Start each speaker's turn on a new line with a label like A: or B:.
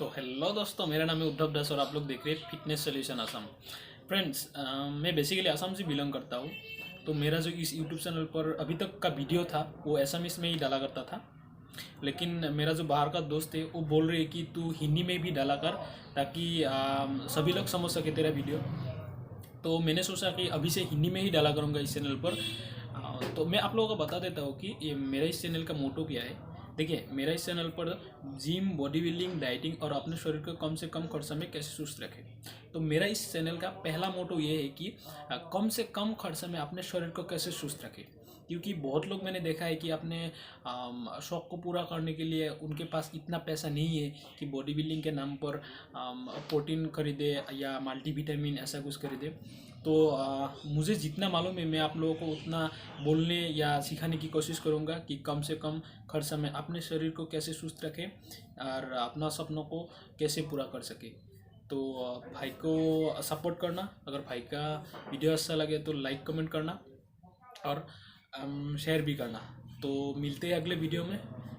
A: तो हेलो दोस्तों, मेरा नाम है उद्धव दास और आप लोग देख रहे हैं फिटनेस सोल्यूशन असम। फ्रेंड्स, मैं बेसिकली असम से बिलोंग करता हूँ। तो मेरा जो इस यूट्यूब चैनल पर अभी तक का वीडियो था वो एसामीस में ही डाला करता था। लेकिन मेरा जो बाहर का दोस्त है वो बोल रहे हैं कि तू हिंदी में भी डाला कर, ताकि सभी लोग समझ सके तेरा वीडियो। तो मैंने सोचा कि अभी से हिंदी में ही डाला करूँगा इस चैनल पर। तो मैं आप लोगों को बता देता हूँ कि ये मेरा इस चैनल का मोटो क्या है। देखिए, मेरा इस चैनल पर जिम, बॉडी बिल्डिंग, डाइटिंग और अपने शरीर को कम से कम खर्च में कैसे सुस्त रखें। तो मेरा इस चैनल का पहला मोटो ये है कि कम से कम खर्च में अपने शरीर को कैसे सुस्त रखें। क्योंकि बहुत लोग मैंने देखा है कि अपने शौक को पूरा करने के लिए उनके पास इतना पैसा नहीं है कि बॉडी बिल्डिंग के नाम पर प्रोटीन खरीदे या मल्टीविटामिन ऐसा कुछ खरीदे। तो मुझे जितना मालूम है मैं आप लोगों को उतना बोलने या सिखाने की कोशिश करूँगा कि कम से कम खर्च में अपने शरीर को कैसे सुस्त रखें और अपना सपनों को कैसे पूरा कर सके। तो भाई को सपोर्ट करना, अगर भाई का वीडियो अच्छा लगे तो लाइक कमेंट करना और शेयर भी करना। तो मिलते हैं अगले वीडियो में।